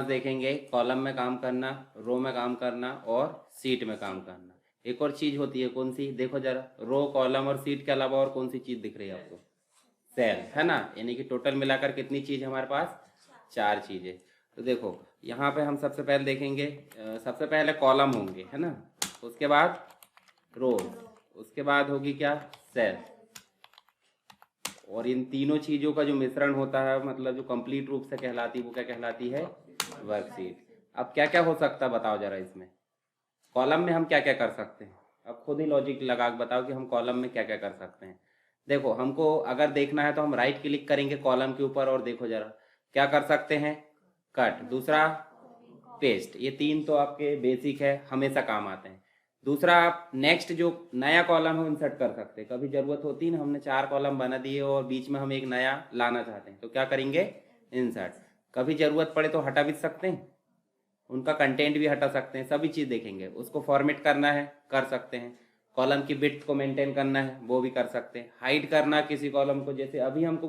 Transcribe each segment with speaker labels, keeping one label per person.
Speaker 1: 5 देखेंगे, कॉलम में काम करना, रो में काम करना और सीट में काम करना। एक और चीज होती है, कौन सी? देखो जरा, रो कॉलम और सीट के अलावा और कौन सी चीज दिख रही है आपको? सेल, है ना। यानी कि टोटल मिलाकर कितनी चीज हमारे पास? 4 चीजें। तो देखो यहाँ पे हम सबसे पहले देखेंगे, सबसे पहले कॉलम होंगे, है ना, उसके बाद रो, उसके बाद होगी क्या? सेल। और इन तीनों चीजों का जो मिश्रण होता है, मतलब जो कंप्लीट रूप से कहलाती है, वो क्या कहलाती है? वर्कशीट। अब क्या क्या हो सकता है बताओ जरा इसमें? कॉलम में हम क्या क्या कर सकते हैं? अब खुद ही लॉजिक लगा के बताओ कि हम कॉलम में क्या क्या कर सकते हैं। देखो हमको अगर देखना है तो हम राइट क्लिक करेंगे कॉलम के ऊपर और देखो जरा क्या कर सकते हैं? कट, दूसरा पेस्ट। ये 3 तो आपके बेसिक है, हमेशा काम आते हैं। दूसरा आप नेक्स्ट जो नया कॉलम है इंसर्ट कर सकते हैं। कभी जरूरत होती है ना, हमने 4 कॉलम बना दिए और बीच में हम एक नया लाना चाहते हैं, तो क्या करेंगे? इंसर्ट। कभी जरूरत पड़े तो हटा भी सकते हैं, उनका कंटेंट भी हटा सकते हैं, सभी चीज़ देखेंगे। उसको फॉर्मेट करना है, कर सकते हैं। कॉलम की विड्थ को मेंटेन करना है, वो भी कर सकते हैं। हाइड करना किसी कॉलम को, जैसे अभी हमको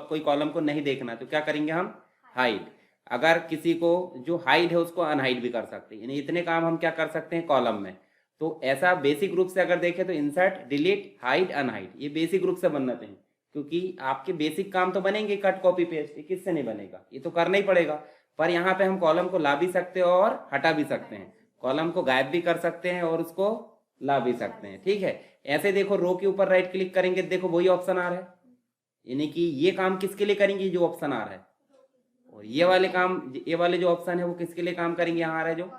Speaker 1: कोई कॉलम को नहीं देखना तो क्या करेंगे हम? हाइड। अगर किसी को जो हाइड है उसको अनहाइड भी कर सकते हैं। यानी इतने काम हम क्या कर सकते हैं कॉलम में। तो ऐसा बेसिक रूप से अगर देखें तो इंसर्ट, डिलीट, हाइड, अनहाइड, ये बेसिक रूप से बनते हैं। क्योंकि आपके बेसिक काम तो बनेंगे, कट, कॉपी, पेस्ट, ये किससे नहीं बनेगा, ये तो करना ही पड़ेगा। पर यहाँ पे हम कॉलम को ला भी सकते हैं और हटा भी सकते हैं, कॉलम को गायब भी कर सकते हैं और उसको ला भी सकते हैं। ठीक है। ऐसे देखो रो के ऊपर राइट क्लिक करेंगे, देखो वही ऑप्शन आ रहा है। यानी कि ये काम किसके लिए करेंगे? जो ऑप्शन आ रहा है। और ये वाले काम, ये वाले जो ऑप्शन है वो किसके लिए काम करेंगे? यहाँ आ रहा है जो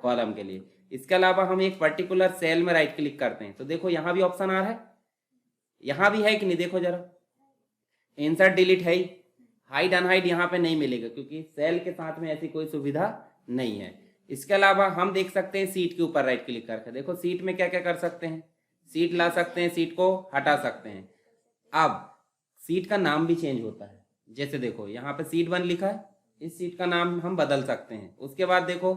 Speaker 1: कॉलम के लिए। इसके अलावा हम एक पर्टिकुलर सेल में राइट क्लिक करते हैं तो देखो यहाँ भी ऑप्शन आ रहा है, यहाँ भी है कि नहीं? देखो जरा, इंसर्ट, डिलीट है ही, हाइड, अनहाइड यहाँ पे नहीं मिलेगा क्योंकि सेल के साथ में ऐसी कोई सुविधा नहीं है। इसके अलावा हम देख सकते हैं सीट के ऊपर राइट क्लिक करके, देखो सीट में क्या क्या कर सकते हैं? सीट ला सकते हैं, सीट को हटा सकते हैं। अब सीट का नाम भी चेंज होता है। जैसे देखो यहाँ पे सीट 1 लिखा है, इस सीट का नाम हम बदल सकते हैं। उसके बाद देखो,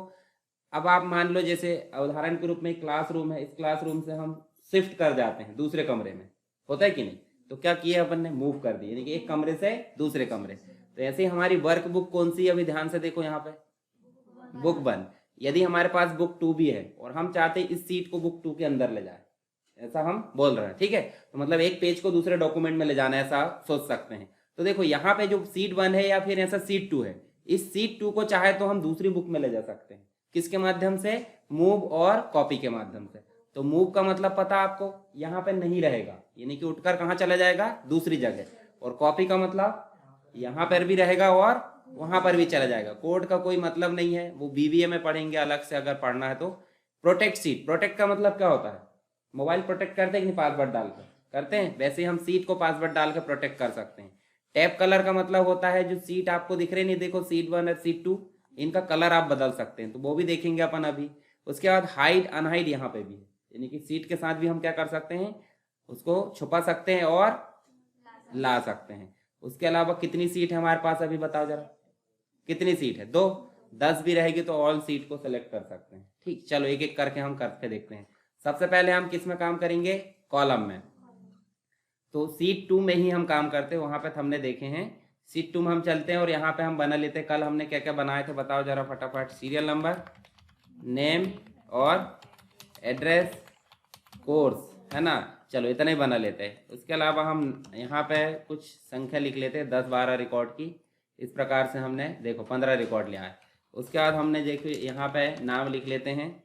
Speaker 1: अब आप मान लो जैसे उदाहरण के रूप में एक क्लासरूम है, इस क्लासरूम से हम शिफ्ट कर जाते हैं दूसरे कमरे में, होता है कि नहीं? तो क्या किया अपन ने? मूव कर दी, यानी कि एक कमरे से दूसरे कमरे। तो ऐसे ही हमारी वर्क बुक कौन सी है? अभी ध्यान से देखो यहाँ पे, बुक 1। यदि हमारे पास बुक 2 भी है और हम चाहते हैं इस सीट को बुक 2 के अंदर ले जाए, ऐसा हम बोल रहे हैं, ठीक है, तो मतलब एक पेज को दूसरे डॉक्यूमेंट में ले जाना है, ऐसा सोच सकते हैं। तो देखो यहाँ पे जो सीट 1 है या फिर ऐसा सीट 2 है, इस सीट 2 को चाहे तो हम दूसरी बुक में ले जा सकते हैं। किसके माध्यम से? मूव और कॉपी के माध्यम से। तो मूव का मतलब पता आपको, यहाँ पे नहीं रहेगा, यानी कि उठकर कहाँ चला जाएगा? दूसरी जगह। और कॉपी का मतलब यहाँ पर भी रहेगा और वहां पर भी चला जाएगा। कोड का कोई मतलब नहीं है, वो बीबीए में पढ़ेंगे अलग से अगर पढ़ना है तो। प्रोटेक्ट सीट, प्रोटेक्ट का मतलब क्या होता है? मोबाइल प्रोटेक्ट करते हैं कि नहीं पासवर्ड डालकर? करते हैं, वैसे हम सीट को पासवर्ड डाल के प्रोटेक्ट कर सकते हैं। टैब कलर का मतलब होता है जो सीट आपको दिख रहे नहीं, देखो सीट 1 और सीट 2, इनका कलर आप बदल सकते हैं, तो वो भी देखेंगे अपन अभी। उसके बाद हाइड, अनहाइड यहाँ पे भी है, यानी कि सीट के साथ भी हम क्या कर सकते हैं? उसको छुपा सकते हैं और ला सकते हैं। उसके अलावा कितनी सीट है हमारे पास अभी बताओ जरा, कितनी सीट है? 2। 10 भी रहेगी तो ऑल सीट को सेलेक्ट कर सकते हैं। ठीक, चलो एक एक करके हम करके देखते हैं। सबसे पहले हम किस में काम करेंगे? कॉलम में। तो सीट 2 में ही हम काम करते हैं, वहां पे हमने देखे हैं। सीट 2 में हम चलते हैं और यहाँ पे हम बना लेते हैं। कल हमने क्या क्या बनाए थे बताओ जरा फटाफट? सीरियल नंबर, नेम और एड्रेस, कोर्स, है ना। चलो इतना ही बना लेते हैं। उसके अलावा हम यहाँ पे कुछ संख्या लिख लेते हैं, 10-12 रिकॉर्ड की। इस प्रकार से हमने देखो 15 रिकॉर्ड लिया है। उसके बाद हमने देखो यहाँ पे नाम लिख लेते हैं,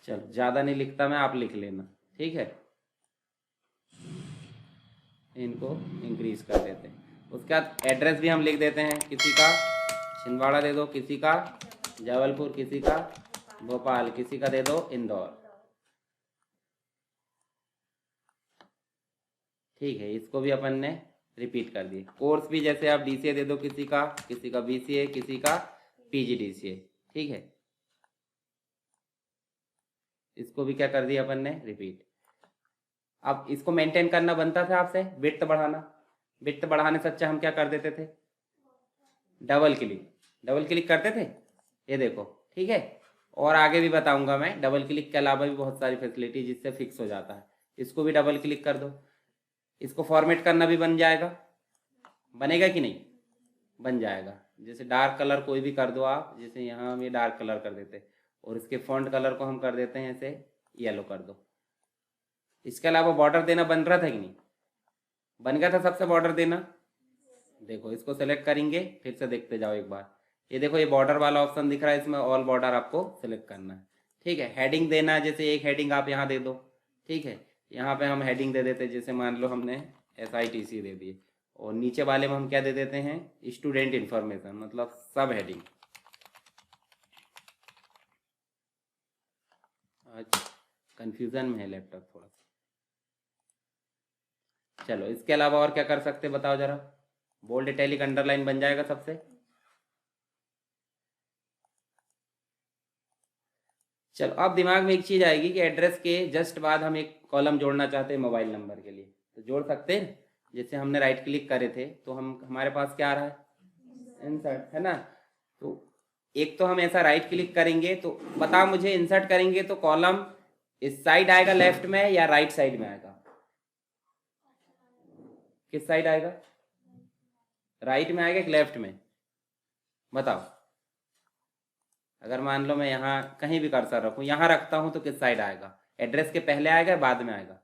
Speaker 1: चलो ज़्यादा नहीं लिखता मैं, आप लिख लेना, ठीक है। इनको इंक्रीज कर देते हैं। उसके बाद एड्रेस भी हम लिख देते हैं, किसी का छिंदवाड़ा दे दो, किसी का जबलपुर, किसी का भोपाल, किसी का दे दो इंदौर। ठीक है, इसको भी अपन ने रिपीट कर दिए। कोर्स भी जैसे आप डीसीए दे दो किसी का बीसीए, किसी का पीजीडीसीए, ठीक है। इसको भी क्या कर दिया अपन ने? रिपीट। अब इसको मेंटेन करना बनता था आपसे, विड्थ बढ़ाना। विड्थ बढ़ाने से अच्छा हम क्या कर देते थे? डबल क्लिक, डबल क्लिक करते थे, ये देखो, ठीक है। और आगे भी बताऊंगा मैं, डबल क्लिक के अलावा भी बहुत सारी फैसिलिटी जिससे फिक्स हो जाता है। इसको भी डबल क्लिक कर दो, इसको फॉर्मेट करना भी बन जाएगा, बनेगा कि नहीं, बन जाएगा। जैसे डार्क कलर कोई भी कर दो आप, जैसे यहाँ हम ये डार्क कलर कर देते हैं और इसके फॉन्ट कलर को हम कर देते हैं ऐसे येलो कर दो। इसके अलावा बॉर्डर देना बन रहा था कि नहीं, बन गया था सबसे बॉर्डर देना। देखो इसको सेलेक्ट करेंगे, फिर से देखते जाओ एक बार, ये देखो ये बॉर्डर वाला ऑप्शन दिख रहा है, इसमें ऑल बॉर्डर आपको सेलेक्ट करना है। ठीक है, हेडिंग देना, जैसे एक हेडिंग आप यहाँ दे दो। ठीक है, यहाँ पे हम हेडिंग दे देते, जैसे मान लो हमने SITC दे दिए, और नीचे वाले में हम क्या दे देते हैं, स्टूडेंट इन्फॉर्मेशन, मतलब सब हेडिंग। अच्छा, कंफ्यूजन में है लैपटॉप थोड़ा सा। चलो इसके अलावा और क्या कर सकते बताओ जरा। बोल्ड इटैलिक अंडरलाइन बन जाएगा सबसे। चलो अब दिमाग में एक चीज आएगी कि एड्रेस के जस्ट बाद हम एक कॉलम जोड़ना चाहते हैं मोबाइल नंबर के लिए, तो जोड़ सकते हैं। जैसे हमने राइट क्लिक करे थे तो हम हमारे पास क्या आ रहा है, इंसर्ट, है ना। तो एक तो हम ऐसा राइट क्लिक करेंगे, तो बताओ मुझे, इंसर्ट करेंगे तो कॉलम इस साइड आएगा लेफ्ट में या राइट साइड में आएगा, किस साइड आएगा, राइट में आएगा कि लेफ्ट में, बताओ। अगर मान लो मैं यहाँ कहीं भी कर्सर रखूँ, यहाँ रखता हूँ तो किस साइड आएगा, एड्रेस के पहले आएगा या बाद में आएगा,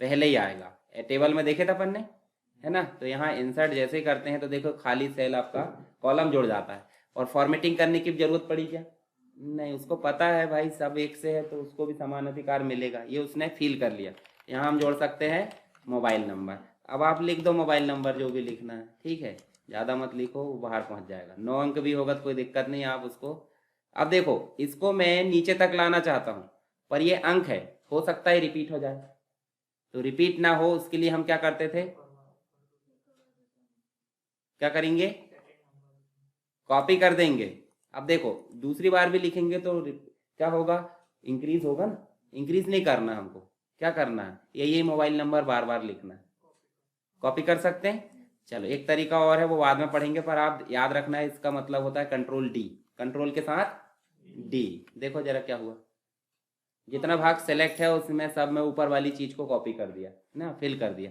Speaker 1: पहले ही आएगा। टेबल में देखे था अपन ने, है ना। तो यहाँ इंसर्ट जैसे ही करते हैं तो देखो खाली सेल आपका कॉलम जुड़ जाता है। और फॉर्मेटिंग करने की जरूरत पड़ी क्या, नहीं, उसको पता है भाई सब एक से है तो उसको भी समान अधिकार मिलेगा, ये उसने फील कर लिया। यहाँ हम जोड़ सकते हैं मोबाइल नंबर। अब आप लिख दो मोबाइल नंबर जो भी लिखना है, ठीक है, ज़्यादा मत लिखो, वो बाहर पहुँच जाएगा। 9 अंक भी होगा तो कोई दिक्कत नहीं, आप उसको। अब देखो इसको मैं नीचे तक लाना चाहता हूँ, पर ये अंक है, हो सकता है रिपीट हो जाए, तो रिपीट ना हो उसके लिए हम क्या करते थे, क्या करेंगे, कॉपी कर देंगे। अब देखो दूसरी बार भी लिखेंगे तो क्या होगा, इंक्रीज होगा ना। इंक्रीज नहीं करना हमको, क्या करना है, यही मोबाइल नंबर बार बार लिखना है। कॉपी कर सकते हैं। चलो एक तरीका और है, वो बाद में पढ़ेंगे, पर आप याद रखना है इसका मतलब होता है कंट्रोल D, कंट्रोल के साथ D। देखो जरा क्या हुआ, जितना भाग सेलेक्ट है उसमें सब में ऊपर वाली चीज को कॉपी कर दिया ना, फिल कर दिया,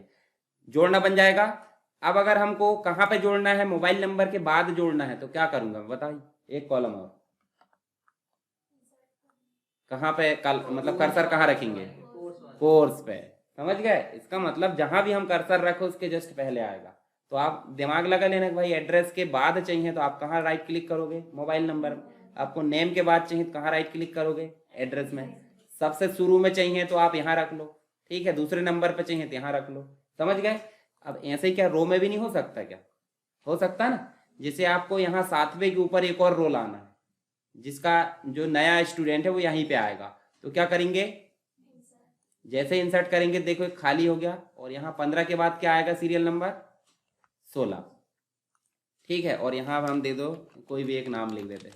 Speaker 1: जोड़ना बन जाएगा। अब अगर हमको कहाँ पे जोड़ना है, मोबाइल नंबर के बाद जोड़ना है, तो क्या करूंगा बताइए, एक कॉलम और, कहाँ पे मतलब कर्सर कहाँ रखेंगे, कोर्स पे, समझ गए। इसका मतलब जहां भी हम कर्सर रखो उसके जस्ट पहले आएगा। तो आप दिमाग लगा लेना कि भाई एड्रेस के बाद चाहिए तो आप कहाँ राइट क्लिक करोगे, मोबाइल नंबर। आपको नेम के बाद चाहिए तो कहाँ राइट क्लिक करोगे, एड्रेस में। सबसे शुरू में चाहिए तो आप यहाँ रख लो, ठीक है, दूसरे नंबर पर चाहिए तो यहाँ रख लो, समझ गए। अब ऐसे ही क्या रो में भी नहीं हो सकता क्या, हो सकता है ना। जैसे आपको यहाँ 7वें के ऊपर एक और रो लाना है, जिसका जो नया स्टूडेंट है वो यहीं पे आएगा, तो क्या करेंगे, जैसे इंसर्ट करेंगे देखो एक खाली हो गया, और यहाँ 15 के बाद क्या आएगा, सीरियल नंबर 16, ठीक है। और यहाँ हम दे दो कोई भी एक नाम लिख देते,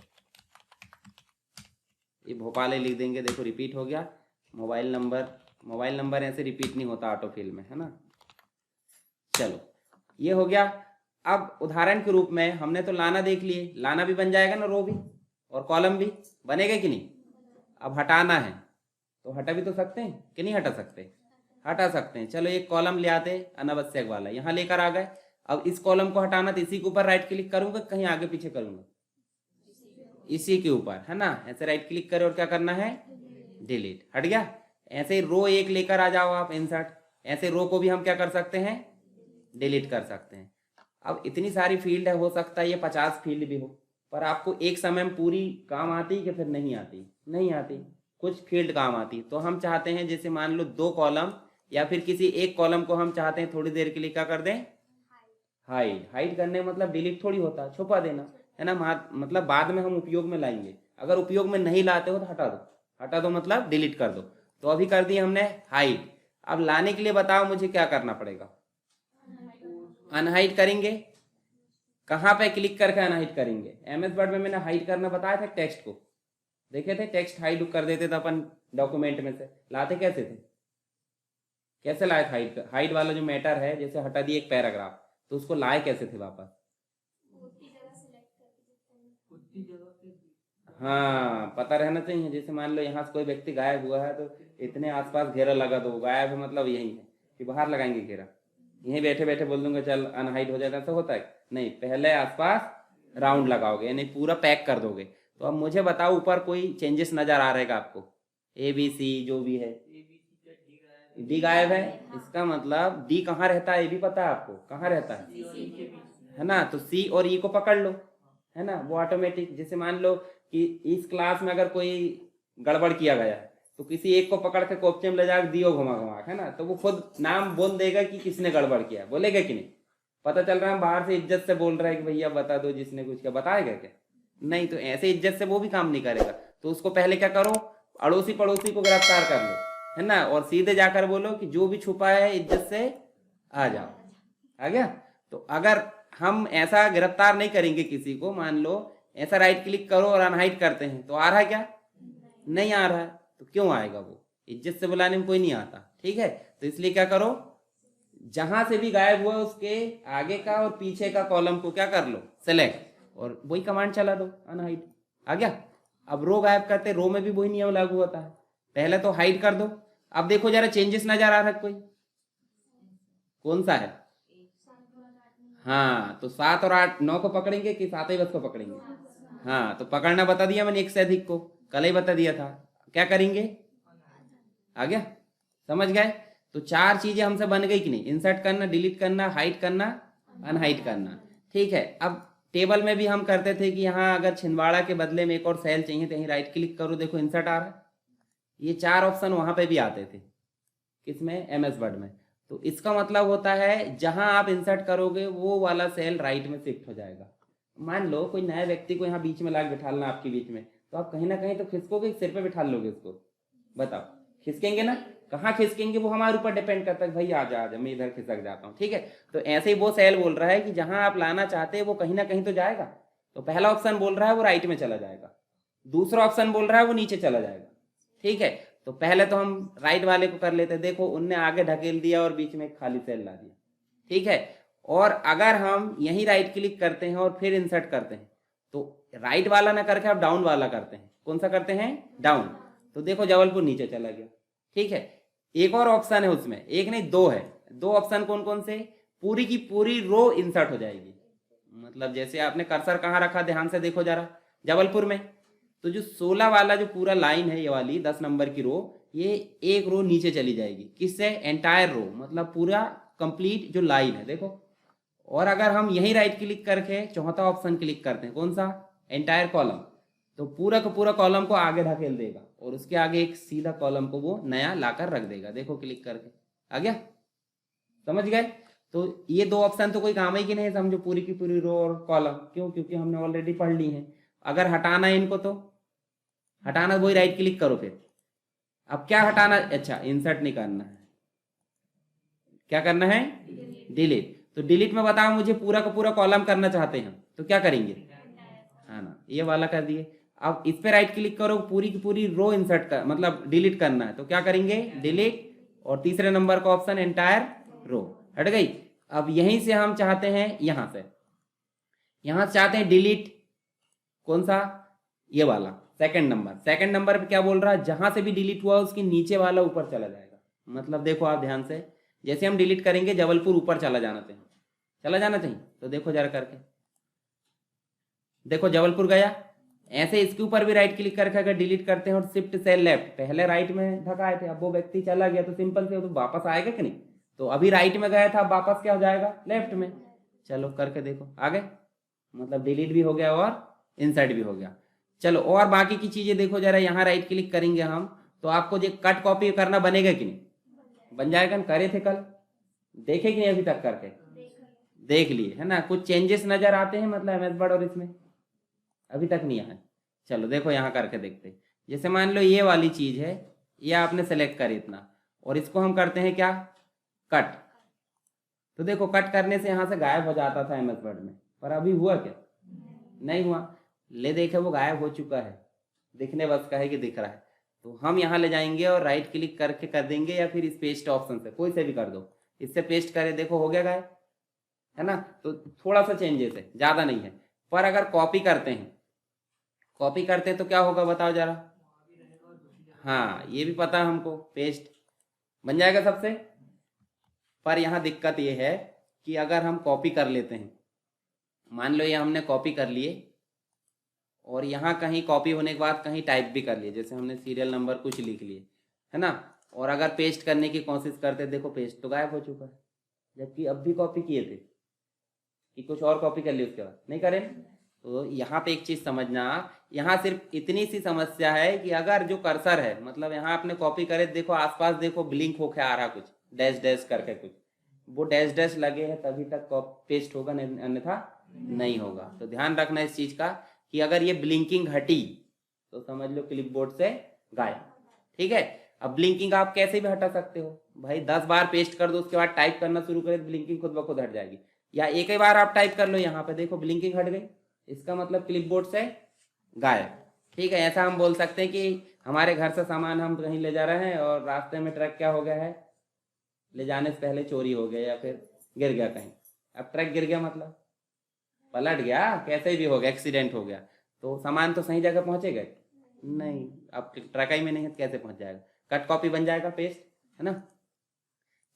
Speaker 1: ये भोपाल ही लिख देंगे, देखो रिपीट हो गया। मोबाइल नंबर, मोबाइल नंबर ऐसे रिपीट नहीं होता ऑटोफिल में, है ना। चलो ये हो गया। अब उदाहरण के रूप में हमने तो लाना देख लिए, लाना भी बन जाएगा ना, रो भी और कॉलम भी बनेगा कि नहीं। अब हटाना है तो हटा भी तो सकते हैं कि नहीं हटा सकते, हटा सकते हैं। चलो एक कॉलम ले आते अनावश्यक वाला, यहाँ लेकर आ गए। अब इस कॉलम को हटाना तो इसी के ऊपर राइट क्लिक करूंगा, कहीं आगे पीछे करूंगा, इसी के ऊपर, है ना। ऐसे राइट क्लिक करें और क्या करना है, डिलीट, हट गया। ऐसे रो एक लेकर आ जाओ आप इंसर्ट, ऐसे रो को भी हम क्या कर सकते हैं, डिलीट कर सकते हैं। अब इतनी सारी फील्ड है, हो सकता है ये 50 फील्ड भी हो, पर आपको एक समय में पूरी काम आती कि फिर नहीं आती, नहीं आती, कुछ फील्ड काम आती। तो हम चाहते हैं जैसे मान लो 2 कॉलम या फिर किसी एक कॉलम को हम चाहते हैं थोड़ी देर के लिए क्या कर दें, हाइड। हाइड करने मतलब डिलीट थोड़ी होता, छुपा देना, है ना। मतलब बाद में हम उपयोग में लाएंगे, अगर उपयोग में नहीं लाते हो तो हटा दो, हटा दो मतलब डिलीट कर दो। तो अभी कर दिए हमने हाइड। अब लाने के लिए बताओ मुझे क्या करना पड़ेगा, अनहाइड करेंगे। कहाँ पे क्लिक करके अनहाइड करेंगे, MS वर्ड में मैंने हाइड करना बताया था, टेक्स्ट को देखे थे, टेक्स्ट हाइड कर देते थे अपन डॉक्यूमेंट में से, लाते कैसे थे, कैसे लाए हाइड, हाइड वाला जो मैटर है, जैसे हटा दिए एक पैराग्राफ तो उसको लाए कैसे थे वापस, हाँ पता रहना चाहिए। जैसे मान लो यहाँ से कोई व्यक्ति गायब हुआ है तो इतने आसपास घेरा लगा दो, गायब है मतलब यही है, कि बाहर लगाएंगे घेरा, यहीं बैठे बैठे बोल दूंगा चल अनहाइड हो जाएगा, तो होता है नहीं, पहले आसपास राउंड लगाओगे यानी पूरा पैक कर दोगे। तो अब मुझे बताओ ऊपर कोई चेंजेस नजर आ रहेगा आपको? ए बी सी जो भी है, डी गायब है, इसका मतलब डी कहाँ रहता है ये भी पता है आपको, कहाँ रहता है ना? तो सी और ई को पकड़ लो, है ना, वो ऑटोमेटिक। जैसे मान लो कि इस क्लास में अगर कोई गड़बड़ किया गया है तो किसी एक को पकड़ के कोपचे में ले जाकर दियो घुमा घुमा, है ना, तो वो खुद नाम बोल देगा कि किसने गड़बड़ किया, बोलेगा कि नहीं? पता चल रहा है बाहर से इज्जत से बोल रहा है कि भैया बता दो जिसने कुछ किया, बताएगा क्या? नहीं। तो ऐसे इज्जत से वो भी काम नहीं करेगा। तो उसको पहले क्या करो, अड़ोसी पड़ोसी को गिरफ्तार कर लो, है ना, और सीधे जाकर बोलो कि जो भी छुपा है इज्जत से आ जाओ। आ गया? तो अगर हम ऐसा गिरफ्तार नहीं करेंगे किसी को, मान लो ऐसा राइट क्लिक करो और अनहाइड करते हैं, तो आ रहा है क्या? नहीं आ रहा है। तो क्यों आएगा? वो इज्जत से बुलाने में कोई नहीं आता, ठीक है। तो इसलिए क्या करो, जहां से भी गायब हुआ उसके आगे का और पीछे का कॉलम को क्या कर लो, सेलेक्ट, और वही कमांड चला दो, अनहाइड। आ गया? अब रो गायब करते, रो में भी वही नियम लागू होता है, पहले तो हाइड कर दो। अब देखो जरा चेंजेस नजर आ रहा है कोई? कौन सा है? हाँ, तो 7 और 8 9 को पकड़ेंगे कि 7 ही बस को पकड़ेंगे? हाँ, तो पकड़ना बता दिया मैंने, एक से अधिक को कल ही बता दिया था। क्या करेंगे? आ गया? समझ गए? तो 4 चीजें हमसे बन गई कि नहीं? इंसर्ट करना, डिलीट करना, हाइड करना, अनहाइड करना। ठीक है। अब टेबल में भी हम करते थे कि यहाँ अगर छिंदवाड़ा के बदले में एक और सेल चाहिए तो यहीं राइट क्लिक करो, देखो इंसर्ट आ रहा है। ये 4 ऑप्शन वहां पे भी आते थे, किसमें? MS वर्ड में। तो इसका मतलब होता है जहां आप इंसर्ट करोगे वो वाला सेल राइट में शिफ्ट हो जाएगा। मान लो कोई नया व्यक्ति को यहाँ बीच में लाके बिठालना, आपके बीच में, तो आप कहीं ना कहीं तो खिसकोगे, सिर पे बिठा लोगे उसको, बताओ, खिसकेंगे ना? कहाँ खिसकेंगे वो हमारे ऊपर डिपेंड करता है, भाई आजा आजा, मैं इधर खिसक जाता हूँ, ठीक है। तो ऐसे ही वो सेल बोल रहा है कि जहां आप लाना चाहते हैं वो कहीं ना कहीं तो जाएगा। तो पहला ऑप्शन बोल रहा है वो राइट में चला जाएगा, दूसरा ऑप्शन बोल रहा है वो नीचे चला जाएगा, ठीक है। तो पहले तो हम राइट वाले को कर लेते, देखो उनने आगे ढकेल दिया और बीच में खाली सेल ला दिया, ठीक है। और अगर हम यही राइट क्लिक करते हैं और फिर इंसर्ट करते हैं, तो राइट वाला ना करके आप डाउन वाला करते हैं। कौन सा करते हैं? डाउन। तो देखो जबलपुर नीचे चला गया, ठीक है। एक और ऑप्शन है उसमें, एक नहीं 2 है। 2 ऑप्शन कौन कौन से? पूरी की पूरी रो इंसर्ट हो जाएगी। मतलब जैसे आपने कर्सर कहाँ रखा, ध्यान से देखो जरा, जबलपुर में। तो जो 16 वाला जो पूरा लाइन है, ये वाली 10 नंबर की रो, ये एक रो नीचे चली जाएगी। किससे? एंटायर रो, मतलब पूरा कंप्लीट जो लाइन है, देखो। और अगर हम यही राइट क्लिक करके चौथा ऑप्शन क्लिक करते हैं, कौन सा? एंटायर कॉलम, तो पूरा का पूरा कॉलम को आगे ढकेल देगा और उसके आगे एक सीधा कॉलम को वो नया लाकर रख देगा, देखो क्लिक करके। आ गया? समझ गए? तो ये 2 ऑप्शन तो कोई काम ही की नहीं, समझो, पूरी की पूरी रो और कॉलम। क्यों? क्योंकि हमने ऑलरेडी पढ़ ली है। अगर हटाना है इनको तो हटाना, वही राइट क्लिक करो फिर। अब क्या हटाना? अच्छा, इंसर्ट नहीं करना है, क्या करना है? डिलीट। तो डिलीट में बताओ, मुझे पूरा का पूरा कॉलम करना चाहते हैं तो क्या करेंगे? है ना, ये वाला कर दिए। अब इस पे राइट क्लिक करो, पूरी की पूरी रो इंसर्ट कर, मतलब डिलीट करना है, तो क्या करेंगे? डिलीट, और तीसरे नंबर का ऑप्शन एंटायर रो, हट गई। अब यहीं से हम चाहते हैं, यहां से चाहते हैं डिलीट, कौन सा? ये वाला सेकंड नंबर। सेकंड नंबर पे क्या बोल रहा है? जहां से भी डिलीट हुआ उसके नीचे वाला ऊपर चला जाएगा। मतलब देखो आप ध्यान से, जैसे हम डिलीट करेंगे जबलपुर ऊपर चला जाना चाहिए, चला जाना चाहिए। तो देखो जरा करके, देखो जबलपुर गया। ऐसे इसके ऊपर भी राइट क्लिक करके अगर डिलीट करते हैं और शिफ्ट सेल लेफ्ट, पहले राइट में धकाए थे, अब वो व्यक्ति चला गया तो सिंपल से तो वापस आएगा कि नहीं? तो अभी राइट में गया था, वापस क्या हो जाएगा? लेफ्ट में। चलो करके देखो, आ गए? मतलब डिलीट भी हो गया और इंसर्ट भी हो गया। चलो और बाकी की चीजें देखो जरा, यहाँ राइट क्लिक करेंगे हम तो आपको जो कट कॉपी करना बनेगा कि नहीं? बन जाएगा ना? करे थे कल, देखे कि नहीं अभी तक करके? देख लिए, है ना। कुछ चेंजेस नजर आते हैं मतलब MS वर्ड और इसमें? अभी तक नहीं आया। चलो देखो यहाँ करके देखते। जैसे मान लो ये वाली चीज है, ये आपने सेलेक्ट करी इतना, और इसको हम करते हैं क्या? कट। तो देखो कट करने से यहाँ से गायब हो जाता था MS वर्ड में, पर अभी हुआ क्या? नहीं हुआ। ले देखे वो गायब हो चुका है, दिखने बस का है कि दिख रहा है। तो हम यहाँ ले जाएंगे और राइट क्लिक करके कर देंगे, या फिर इस पेस्ट ऑप्शन से कोई से भी कर दो, इससे पेस्ट करे, देखो हो गया गायब, है ना। तो थोड़ा सा चेंजेस है, ज्यादा नहीं है। पर अगर कॉपी करते हैं कॉपी करते तो क्या होगा बताओ जरा। हाँ ये भी पता है हमको, पेस्ट बन जाएगा सबसे। पर यहाँ दिक्कत ये है कि अगर हम कॉपी कर लेते हैं, मान लो ये हमने कॉपी कर लिए और यहाँ कहीं कॉपी होने के बाद कहीं टाइप भी कर लिए, जैसे हमने सीरियल नंबर कुछ लिख लिए है ना, और अगर पेस्ट करने की कोशिश करते, देखो पेस्ट तो गायब हो चुका है, जबकि अब भी कॉपी किए थे कि कुछ और कॉपी कर लिए उसके बाद नहीं करें। तो यहाँ पे एक चीज़ समझना, यहाँ सिर्फ इतनी सी समस्या है कि अगर जो कर्सर है, मतलब यहाँ आपने कॉपी करे, देखो आसपास देखो ब्लिंक होके आ रहा कुछ, डैश डैश करके कुछ, वो डैश डैश लगे हैं तभी तक पेस्ट होगा, अन्यथा नहीं होगा। तो ध्यान रखना इस चीज़ का कि अगर ये ब्लिंकिंग हटी तो समझ लो क्लिपबोर्ड से गायब। ठीक है, अब ब्लिंकिंग आप कैसे भी हटा सकते हो भाई, 10 बार पेस्ट कर दो उसके बाद टाइप करना शुरू करें तो ब्लिंकिंग खुद ब खुद हट जाएगी, या एक ही बार आप टाइप कर लो, यहाँ पे देखो ब्लिंकिंग हट गई, इसका मतलब क्लिपबोर्ड से गायब। ठीक है, ऐसा हम बोल सकते हैं कि हमारे घर से सामान हम कहीं ले जा रहे हैं और रास्ते में ट्रक क्या हो गया है, ले जाने से पहले चोरी हो गया या फिर गिर गया कहीं। अब ट्रक गिर गया मतलब पलट गया, कैसे भी हो गया, एक्सीडेंट हो गया, तो सामान तो सही जगह पहुंचेगा नहीं, अब ट्रक ही में नहीं है तो कैसे पहुंच जाएगा, कट कॉपी बन जाएगा पेस्ट, है ना।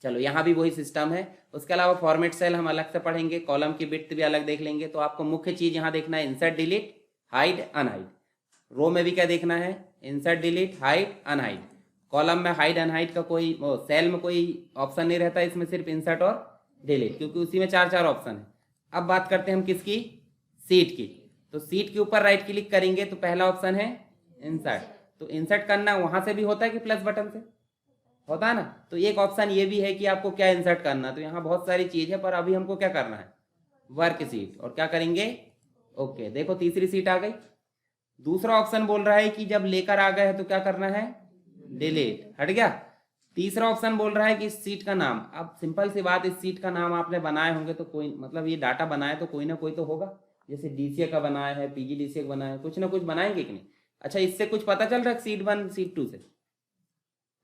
Speaker 1: चलो यहाँ भी वही सिस्टम है। उसके अलावा फॉर्मेट सेल हम अलग से पढ़ेंगे, कॉलम की विड्थ भी अलग देख लेंगे। तो आपको मुख्य चीज यहाँ देखना है इंसर्ट डिलीट हाइड अनहाइड। रो में भी क्या देखना है, insert delete hide unhide. Column में हाइड अनहाइड का कोई, सेल में कोई ऑप्शन नहीं रहता, इसमें सिर्फ इंसर्ट और डिलीट, क्योंकि उसी में 4 ऑप्शन है। अब बात करते हैं हम किसकी, सीट की। तो सीट के ऊपर राइट क्लिक करेंगे तो पहला ऑप्शन है इंसर्ट। तो इंसर्ट करना वहां से भी होता है कि प्लस बटन से होता है ना। तो एक ऑप्शन ये भी है कि आपको क्या इंसर्ट करना, तो यहाँ बहुत सारी चीज है, पर अभी हमको क्या करना है, वर्क सीट। और क्या करेंगे, ओके, देखो तीसरी सीट आ गई। दूसरा ऑप्शन बोल रहा है कि जब लेकर आ गए हैं तो क्या करना है, डिलीट, हट गया। तीसरा ऑप्शन बोल रहा है कि इस सीट का नाम, अब सिंपल सी बात, इस सीट का नाम आपने बनाए होंगे तो कोई, मतलब ये डाटा बनाए तो कोई ना कोई तो होगा, जैसे डीसीए का बनाया है, पीजीडीसीए का बनाया है, कुछ ना कुछ बनाएंगे कि नहीं। अच्छा, इससे कुछ पता चल रहा है सीट 1 सीट 2 से,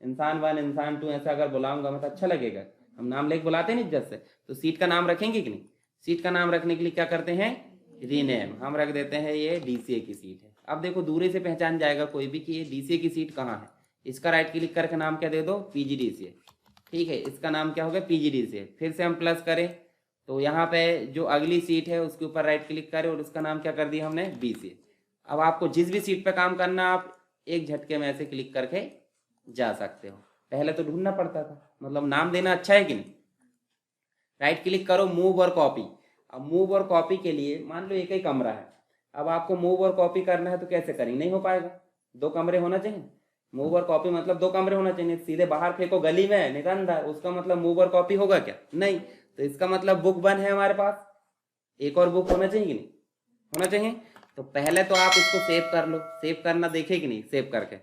Speaker 1: इंसान 1 इंसान 2 ऐसा अगर बुलाऊंगा मैं तो अच्छा लगेगा, हम नाम लेके बुलाते नहीं इज्जत से, तो सीट का नाम रखेंगे कि नहीं। सीट का नाम रखने के लिए क्या करते हैं, रीनेम, हम रख देते हैं ये डीसीए की सीट है। अब देखो दूरी से पहचान जाएगा कोई भी कि ये डीसीए की सीट कहाँ है। इसका राइट क्लिक करके नाम क्या दे दो, पीजीडीसीए। ठीक है, इसका नाम क्या होगा, पीजीडीसीए। फिर से हम प्लस करें तो यहाँ पे जो अगली सीट है उसके ऊपर राइट क्लिक करें और उसका नाम क्या कर दिया हमने, बीसीए। अब आपको जिस भी सीट पे काम करना आप एक झटके में ऐसे क्लिक करके जा सकते हो, पहले तो ढूंढना पड़ता था। मतलब नाम देना अच्छा है कि नहीं। राइट क्लिक करो, मूव और कॉपी। अब मूव और कॉपी के लिए मान लो एक ही कमरा है, अब आपको मूव और कॉपी करना है तो कैसे करेंगे, नहीं हो पाएगा, 2 कमरे होना चाहिए। मूव और कॉपी मतलब 2 कमरे होना चाहिए, सीधे बाहर फेंको गली में नहीं तो अंदर, उसका मतलब मूव और कॉपी होगा क्या, नहीं। तो इसका मतलब बुक 1 है हमारे पास, एक और बुक होना चाहिए कि नहीं, होना चाहिए। तो पहले तो आप इसको सेव कर लो, सेव करना देखे कि नहीं, सेव करके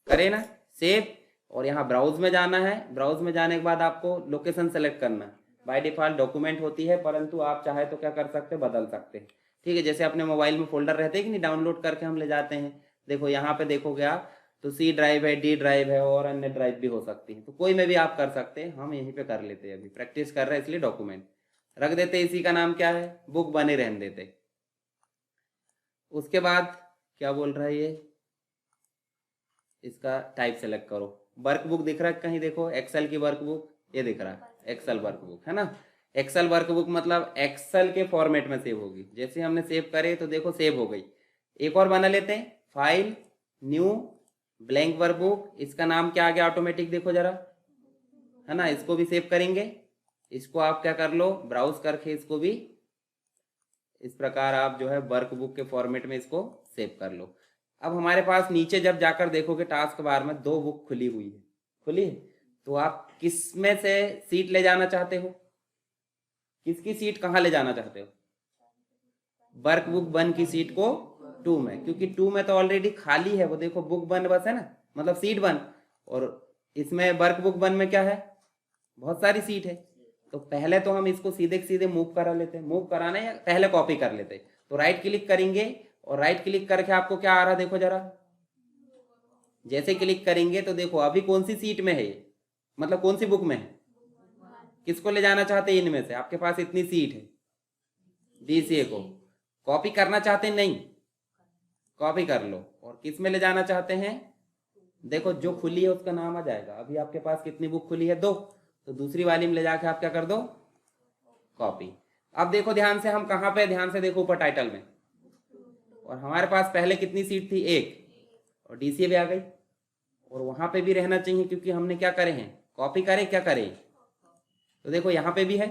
Speaker 1: करे ना सेव। और यहाँ ब्राउज में जाना है, ब्राउज में जाने के बाद आपको लोकेशन सेलेक्ट करना है। बाय डिफॉल्ट डॉक्यूमेंट होती है, परंतु आप चाहे तो क्या कर सकते हैं, बदल सकते हैं। ठीक है, जैसे अपने मोबाइल में फोल्डर रहते हैं कि नहीं, डाउनलोड करके हम ले जाते हैं। देखो यहाँ पे देखोगे आप तो सी ड्राइव है, डी ड्राइव है और अन्य ड्राइव भी हो सकती है, तो कोई में भी आप कर सकते हैं। हम यहीं पे कर लेते हैं, अभी प्रैक्टिस कर रहे हैं इसलिए डॉक्यूमेंट रख देते, इसी का नाम क्या है, बुक बने रहने देते। उसके बाद क्या बोल रहा है ये, इसका टाइप सेलेक्ट करो। वर्कबुक दिख रहा है कहीं, देखो एक्सेल की वर्कबुक, ये दिख रहा है एक्सेल वर्कबुक है ना। एक्सेल वर्कबुक मतलब एक्सेल के फॉर्मेट में सेव होगी। जैसे हमने सेव करे तो देखो सेव हो गई। एक और बना लेते हैं, फाइल न्यू ब्लैंक वर्कबुक, इसका नाम क्या आ गया ऑटोमेटिक, देखो जरा, है ना। इसको भी सेव करेंगे, इसको आप क्या कर लो, ब्राउज करके इसको भी इस प्रकार आप जो है वर्कबुक के फॉर्मेट में इसको सेव कर लो। अब हमारे पास नीचे जब जाकर देखोगे टास्क बार में 2 बुक खुली हुई है, खुली है, तो आप किस में से सीट ले जाना चाहते हो, किसकी सीट कहाँ ले जाना चाहते हो, वर्कबुक 1 की सीट को 2 में, क्योंकि 2 में तो ऑलरेडी खाली है, वो देखो बुक 1 बस है ना, मतलब सीट 1। और इसमें वर्कबुक 1 में क्या है, बहुत सारी सीट है। तो पहले तो हम इसको सीधे सीधे मूव करा लेते हैं, मूव कराना या पहले कॉपी कर लेते हैं। तो राइट क्लिक करेंगे और राइट क्लिक करके आपको क्या आ रहा है, देखो जरा, जैसे क्लिक करेंगे तो देखो अभी कौन सी सीट में है ये, मतलब कौन सी बुक में है, किसको ले जाना चाहते हैं इनमें से, आपके पास इतनी सीट है, डीसीए को कॉपी करना चाहते हैं नहीं, कॉपी कर लो और किस में ले जाना चाहते हैं, देखो जो खुली है उसका नाम आ जाएगा। अभी आपके पास कितनी बुक खुली है, 2, तो दूसरी वाली में ले जाके आप क्या कर दो, कॉपी। अब देखो ध्यान से, हम कहाँ पे, ध्यान से देखो ऊपर टाइटल में, और हमारे पास पहले कितनी सीट थी, 1, और डीसीए भी आ गई, और वहां पे भी रहना चाहिए क्योंकि हमने क्या करे हैं, कॉपी करे, क्या करे, तो देखो यहाँ पे भी है।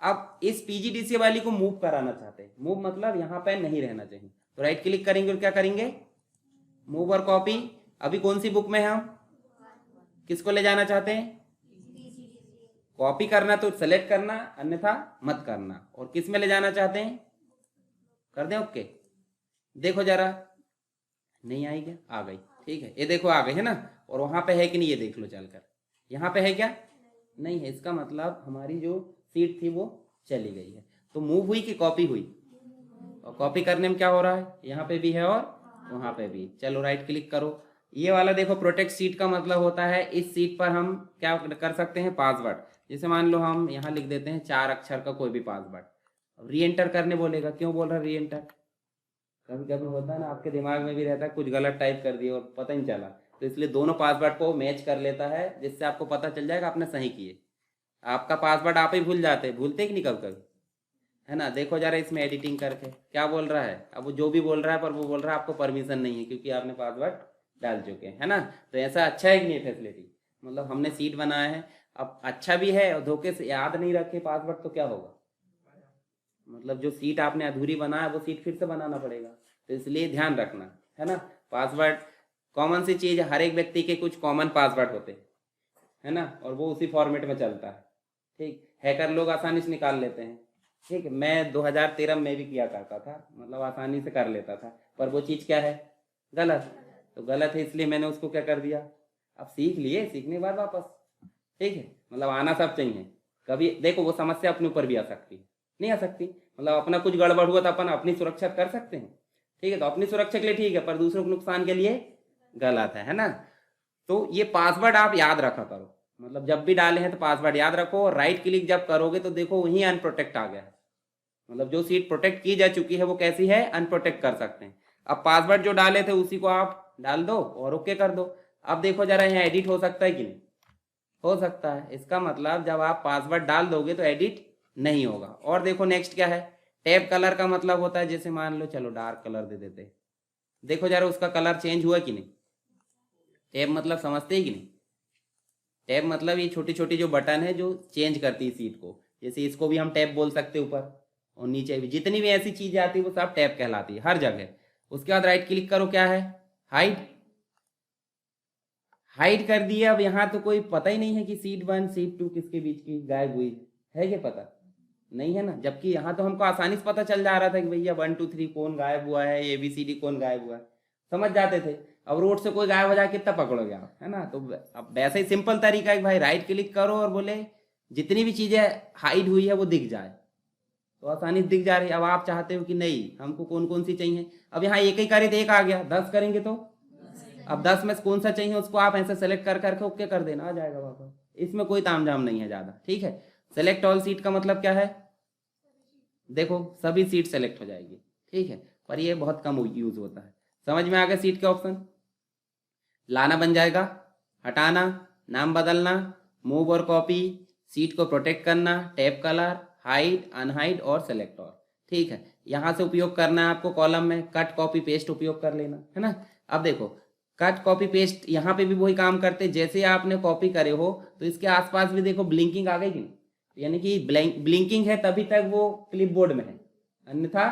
Speaker 1: अब इस पीजीडीसीए वाली को मूव कराना चाहते हैं, मूव मतलब यहाँ पे नहीं रहना चाहिए, तो राइट क्लिक करेंगे और क्या करेंगे, मूव और कॉपी। अभी कौन सी बुक में है, हम किसको ले जाना चाहते हैं, कॉपी करना तो सेलेक्ट करना, अन्यथा मत करना। और किस में ले जाना चाहते हैं, कर दें ओके। देखो जरा, नहीं आई क्या, आ गई, ठीक है, ये देखो आ गई है ना। और वहां पे है कि नहीं, ये देख लो चलकर, यहाँ पे है क्या, नहीं है, इसका मतलब हमारी जो सीट थी वो चली गई है। तो मूव हुई कि कॉपी हुई, और कॉपी करने में क्या हो रहा है, यहाँ पे भी है और वहां पे भी। चलो राइट क्लिक करो, ये वाला देखो प्रोटेक्ट सीट का मतलब होता है इस सीट पर हम क्या कर सकते हैं, पासवर्ड। जैसे मान लो हम यहाँ लिख देते हैं 4 अक्षर का कोई भी पासवर्ड, री एंटर करने बोलेगा, क्यों बोल रहा है री एंटर, कभी कभी होता है ना आपके दिमाग में भी रहता है कुछ गलत टाइप कर दिया और पता नहीं चला, तो इसलिए दोनों पासवर्ड को मैच कर लेता है, जिससे आपको पता चल जाएगा आपने सही किए। आपका पासवर्ड आप ही भूल जाते, भूलते कि नहीं कभी कभी, है ना। देखो जरा इसमें एडिटिंग करके क्या बोल रहा है, अब वो जो भी बोल रहा है, पर वो बोल रहा है आपको परमिशन नहीं है क्योंकि आपने पासवर्ड डाल चुके हैं, है ना। तो ऐसा अच्छा है कि नहीं फैसिलिटी, मतलब हमने सीट बनाया है, अब अच्छा भी है, और धोखे से याद नहीं रखे पासवर्ड तो क्या होगा, मतलब जो सीट आपने अधूरी बनाया वो सीट फिर से बनाना पड़ेगा। तो इसलिए ध्यान रखना, है ना। पासवर्ड कॉमन सी चीज है, हर एक व्यक्ति के कुछ कॉमन पासवर्ड होते हैं, है ना, और वो उसी फॉर्मेट में चलता है, ठीक। हैकर लोग आसानी से निकाल लेते हैं, ठीक है। मैं 2013 में भी किया करता था, मतलब आसानी से कर लेता था, पर वो चीज़ क्या है, गलत। तो गलत है इसलिए मैंने उसको क्या कर दिया, अब सीख लिए, सीखने के बाद वापस, ठीक है, मतलब आना सब चाहिए। कभी देखो वो समस्या अपने ऊपर भी आ सकती है, नहीं आ सकती, मतलब अपना कुछ गड़बड़ हुआ तो अपन अपनी सुरक्षा कर सकते हैं, ठीक है। तो अपनी सुरक्षा के लिए ठीक है, पर दूसरों के नुकसान के लिए गलत है ना। तो ये पासवर्ड आप याद रखा करो, मतलब जब भी डाले हैं तो पासवर्ड याद रखो, और राइट क्लिक जब करोगे तो देखो वहीं अनप्रोटेक्ट आ गया है, मतलब जो सीट प्रोटेक्ट की जा चुकी है वो कैसी है, अनप्रोटेक्ट कर सकते हैं। अब पासवर्ड जो डाले थे उसी को आप डाल दो और ओके कर दो। अब देखो जरा यहाँ एडिट हो सकता है कि नहीं, हो सकता है, इसका मतलब जब आप पासवर्ड डाल दोगे तो एडिट नहीं होगा। और देखो नेक्स्ट क्या है, टैब कलर का मतलब होता है, जैसे मान लो चलो डार्क कलर दे देते हैं, देखो जरा उसका कलर चेंज हुआ कि नहीं। टैब मतलब समझते ही कि नहीं, टैब मतलब ये छोटी छोटी जो बटन है जो चेंज करती है सीट को, जैसे इसको भी हम टैब बोल सकते हैं, ऊपर और नीचे भी जितनी भी ऐसी चीजें आती है वो सब टैब कहलाती है हर जगह। उसके बाद राइट क्लिक करो, क्या है, हाइड, हाइड कर दिया। अब यहाँ तो कोई पता ही नहीं है कि सीट 1 सीट 2 किसके बीच की गायब हुई है क्या, पता नहीं है ना। जबकि यहाँ तो हमको आसानी से पता चल जा रहा था कि भैया 1 2 3 कौन गायब हुआ है, ABCD कौन गायब हुआ है, समझ जाते थे। अब रोड से कोई गायब हो जाए कितना पकड़ोगे आप, है ना। तो अब वैसे ही सिंपल तरीका है कि भाई राइट क्लिक करो और बोले जितनी भी चीजें हाइड हुई है वो दिख जाए, तो आसानी से दिख जा रही है। अब आप चाहते हो कि नहीं हमको कौन कौन सी चाहिए, अब यहाँ एक ही करे तो एक आ गया, 10 करेंगे तो अब 10 में से कौन सा चाहिए उसको आप ऐसे सेलेक्ट कर करके ओके कर देना, आ जाएगा वापस। इसमें कोई तामझाम नहीं है ज्यादा, ठीक है। सेलेक्ट ऑल सीट का मतलब क्या है, देखो सभी सीट सेलेक्ट हो जाएगी, ठीक है, पर ये बहुत कम यूज होता है। समझ में आ गया सीट के ऑप्शन, लाना बन जाएगा, हटाना, नाम बदलना, मूव और कॉपी, सीट को प्रोटेक्ट करना, टैब कलर, हाइड, अनहाइड और सेलेक्ट ऑल, ठीक है। यहाँ से उपयोग करना है आपको कॉलम में, कट कॉपी पेस्ट उपयोग कर लेना, है ना। अब देखो कट कॉपी पेस्ट यहाँ पे भी वही काम करते, जैसे आपने कॉपी करे हो तो इसके आसपास भी देखो ब्लिंकिंग आ गई कि नहीं, यानी कि ब्लिंकिंग है तभी तक वो क्लिपबोर्ड में है, अन्यथा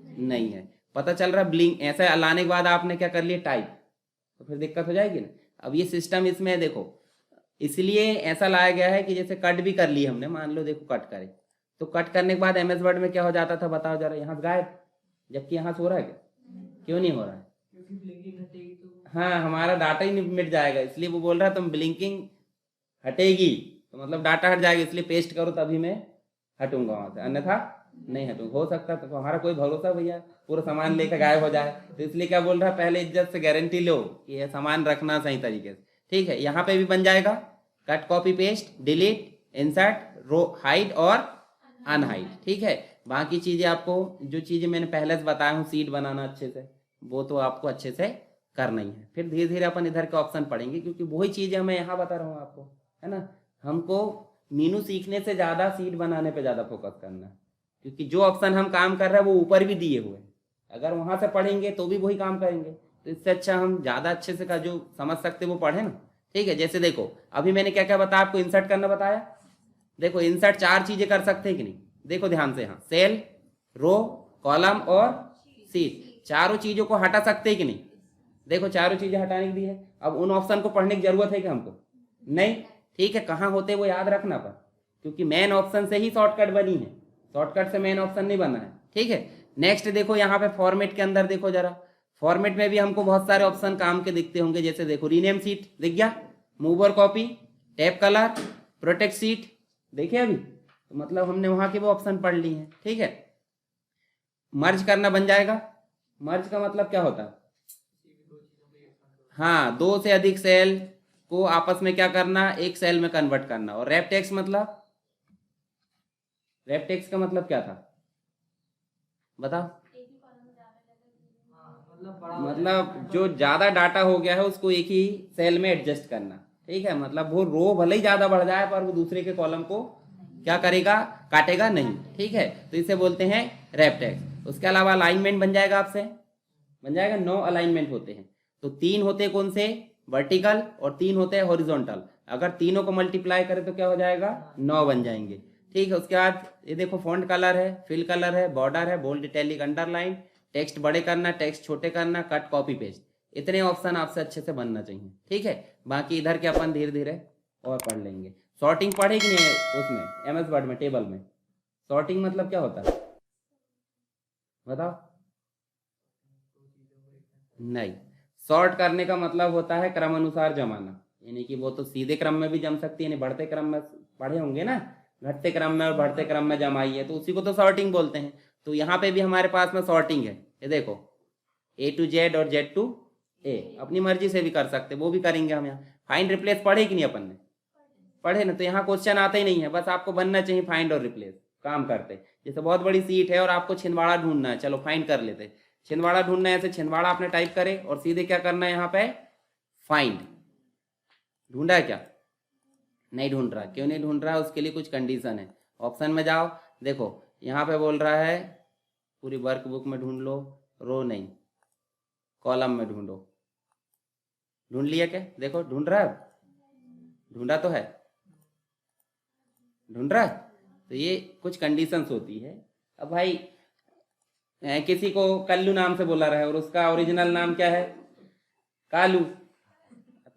Speaker 1: नहीं है। पता चल रहा ब्लिंक, ऐसा लाने के बाद आपने क्या कर लिया, टाइप, तो फिर दिक्कत हो जाएगी ना। अब ये सिस्टम इसमें है देखो, इसलिए ऐसा लाया गया है कि जैसे कट भी कर लिए हमने, मान लो देखो कट करे, तो कट करने के बाद MS वर्ड में क्या हो जाता था बताओ जरा, यहाँ गायब, जबकि यहाँ से हो रहा है क्या, क्यों नहीं हो रहा है, क्योंकि ब्लिंकिंग हटेगी तो हाँ हमारा डाटा ही मिट जाएगा, इसलिए वो बोल रहा है तुम ब्लिंकिंग हटेगी तो मतलब डाटा हट जाएगा, इसलिए पेस्ट करो तभी मैं हटूंगा वहां से, अन्यथा नहीं हटूंगा। हो सकता है तो हमारा कोई भरोसा भैया पूरा सामान लेकर गायब हो जाए, तो इसलिए क्या बोल रहा है पहले इज्जत से गारंटी लो कि ये सामान रखना सही तरीके से, ठीक है। यहाँ पे भी बन जाएगा cut copy paste, delete, insert, row, hide और अनहाइड, ठीक है। बाकी चीजें आपको जो चीजें मैंने पहले से बताया हूँ, सीट बनाना अच्छे से, वो तो आपको अच्छे से करना ही है। फिर धीरे धीरे अपन इधर के ऑप्शन पढ़ेंगे, क्योंकि वही चीज़ें मैं यहाँ बता रहा हूँ आपको, है ना। हमको मीनू सीखने से ज़्यादा सीट बनाने पे ज़्यादा फोकस करना है, क्योंकि जो ऑप्शन हम काम कर रहे हैं वो ऊपर भी दिए हुए हैं। अगर वहाँ से पढ़ेंगे तो भी वही काम करेंगे, तो इससे अच्छा हम ज़्यादा अच्छे से का जो समझ सकते वो पढ़े ना। ठीक है, जैसे देखो अभी मैंने क्या क्या बताया आपको, इंसर्ट करना बताया। देखो इंसर्ट 4 चीज़ें कर सकते हैं कि नहीं, देखो ध्यान से, यहाँ सेल, रो, कॉलम और सीट, चारों चीज़ों को हटा सकते हैं कि नहीं। देखो चारों चीज़ें हटाने की दी है। अब उन ऑप्शन को पढ़ने की जरूरत है कि हमको नहीं। ठीक है, कहाँ होते वो याद रखना पर, क्योंकि मेन ऑप्शन से ही शॉर्टकट बनी है, शॉर्टकट से मेन ऑप्शन नहीं बना है। ठीक है, नेक्स्ट देखो यहाँ पे फॉर्मेट के अंदर देखो जरा, फॉर्मेट में भी हमको बहुत सारे ऑप्शन काम के दिखते होंगे। जैसे देखो रीनेम सीट दिख गया, मूव और copy, tab colour, protect seat, देखिए अभी तो मतलब हमने वहां के वो ऑप्शन पढ़ ली हैं। ठीक है, मर्ज करना बन जाएगा। मर्ज का मतलब क्या होता है, हाँ, 2 से अधिक सेल को आपस में क्या करना, एक सेल में कन्वर्ट करना। और रैप टेक्स्ट मतलब, रैप टेक्स्ट का मतलब क्या था बताओ। मतलब जो ज्यादा डाटा हो गया है उसको एक ही सेल में एडजस्ट करना। ठीक है, मतलब वो रो भले ही ज्यादा बढ़ जाए पर वो दूसरे के कॉलम को क्या करेगा, काटेगा नहीं। ठीक है, तो इसे बोलते हैं रैप टेक्स्ट। उसके अलावा अलाइनमेंट बन जाएगा आपसे, बन जाएगा। 9 अलाइनमेंट होते हैं, तो 3 होते हैं कौन से, वर्टिकल, और 3 होते हैं हॉरिजॉन्टल। अगर तीनों को मल्टीप्लाई करें तो क्या हो जाएगा, 9 बन जाएंगे। ठीक है, उसके बाद ये देखो फॉन्ट कलर है, फिल कलर है, बॉर्डर है, बोल्ड, इटैलिक, अंडरलाइन, टेक्स्ट बड़े करना, टेक्स्ट छोटे करना, कट, कॉपी, पेस्ट, इतने ऑप्शन आपसे अच्छे से बनना चाहिए। ठीक है, बाकी इधर के अपन धीरे धीरे और पढ़ लेंगे। सॉर्टिंग पढ़े कि नहीं है उसमें, एमएस वर्ड में टेबल में सॉर्टिंग मतलब क्या होता है बताओ। नहीं, सॉर्ट करने का मतलब होता है क्रम अनुसार जमाना, यानी कि वो तो सीधे क्रम में भी जम सकती है, यानी बढ़ते क्रम में पढ़े होंगे ना, घटते क्रम में और बढ़ते क्रम में जमाई है, तो उसी को तो सॉर्टिंग बोलते हैं। तो यहाँ पे भी हमारे पास में सॉर्टिंग है, ये देखो A to Z और Z to A, अपनी मर्जी से भी कर सकते, वो भी करेंगे हम यहाँ। फाइंड रिप्लेस पढ़े कि नहीं अपन ने, पढ़े ना, तो यहाँ क्वेश्चन आता ही नहीं है, बस आपको बनना चाहिए फाइंड और रिप्लेस काम करते। जैसे बहुत बड़ी सीट है और आपको छिंदवाड़ा ढूंढना है, चलो फाइंड कर लेते, छिंदवाड़ा ढूंढना है, ऐसे छिंदवाड़ा आपने टाइप करे और सीधे क्या करना है यहाँ पे, फाइंड। ढूंढा है क्या, नहीं ढूंढ रहा, क्यों नहीं ढूंढ रहा है, उसके लिए कुछ कंडीशन है। ऑप्शन में जाओ, देखो यहाँ पे बोल रहा है पूरी वर्कबुक में ढूंढ लो, रो नहीं, कॉलम में ढूंढो। ढूंढ लिया क्या, देखो ढूंढ रहा है, ढूंढा तो है, ढूंढ रहा है। तो ये कुछ कंडीशंस होती है। अब भाई किसी को कल्लू नाम से बोला रहा है और उसका ओरिजिनल नाम क्या है, कालू,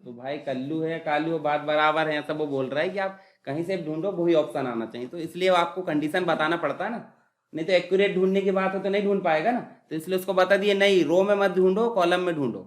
Speaker 1: तो भाई कल्लू है कालू बात बराबर है, सब वो बोल रहा है कि आप कहीं से ढूंढो वही ऑप्शन आना चाहिए, तो इसलिए आपको कंडीशन बताना पड़ता है ना, नहीं तो एक्यूरेट ढूंढने की बात हो तो नहीं ढूंढ पाएगा ना। तो इसलिए उसको बता दिए नहीं, रो में मत ढूंढो, कॉलम में ढूंढो।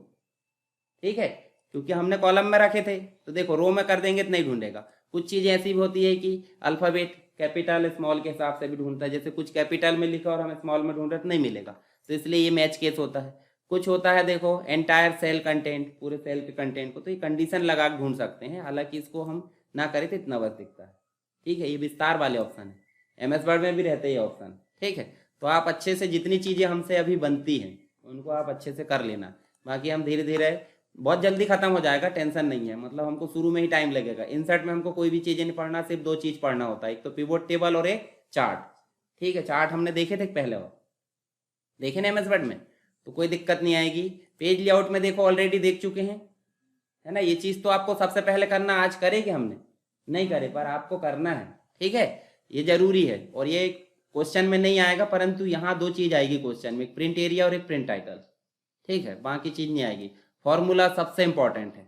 Speaker 1: ठीक है, क्योंकि हमने कॉलम में रखे थे, तो देखो रो में कर देंगे तो नहीं ढूंढेगा। कुछ चीजें ऐसी भी होती है कि अल्फाबेट कैपिटल स्मॉल के हिसाब से भी ढूंढता है, जैसे कुछ कैपिटल में लिखा और हमें स्मॉल में ढूंढ रहे तो नहीं मिलेगा, तो इसलिए ये मैच केस होता है। कुछ होता है देखो एंटायर सेल कंटेंट, पूरे सेल के कंटेंट को, तो ये कंडीशन लगा के ढूंढ सकते हैं, हालांकि इसको हम ना करें तो इतना बस दिखता है। ठीक है, ये विस्तार वाले ऑप्शन है, एमएस वर्ड में भी रहते हैं ये ऑप्शन। ठीक है, तो आप अच्छे से जितनी चीजें हमसे अभी बनती हैं उनको आप अच्छे से कर लेना, बाकी हम धीरे धीरे, बहुत जल्दी खत्म हो जाएगा, टेंशन नहीं है। मतलब हमको शुरू में ही टाइम लगेगा, इंसर्ट में हमको कोई भी चीजें नहीं पढ़ना, सिर्फ 2 चीज पढ़ना होता है, एक तो पिवोट टेबल और एक चार्ट। ठीक है, चार्ट हमने देखे थे पहले, और देखे ना एमएस वर्ड में, तो कोई दिक्कत नहीं आएगी। पेज लेआउट में देखो ऑलरेडी देख चुके हैं, है ना। ये चीज तो आपको सबसे पहले करना, आज करेंगे हमने, नहीं करे पर आपको करना है। ठीक है, ये जरूरी है, और ये क्वेश्चन में नहीं आएगा, परंतु यहाँ 2 चीज आएगी क्वेश्चन में, एक प्रिंट एरिया और एक प्रिंट टाइटल। ठीक है, बाकी चीज नहीं आएगी। फॉर्मूला सबसे इंपॉर्टेंट है,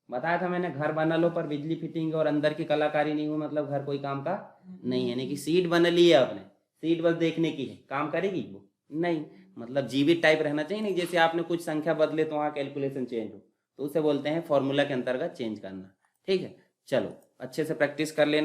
Speaker 1: बताया था मैंने, घर बना लो पर बिजली फिटिंग और अंदर की कलाकारी नहीं हो, मतलब घर कोई काम का नहीं है। यानी कि सीट बन ली है आपने, सीट बस देखने की है, काम करेगी वो नहीं, मतलब जीवित टाइप रहना चाहिए। नहीं जैसे आपने कुछ संख्या बदले तो वहाँ कैलकुलेशन चेंज हो, तो उसे बोलते हैं फॉर्मूला के अंतर्गत चेंज करना। ठीक है, चलो अच्छे से प्रैक्टिस कर लेना।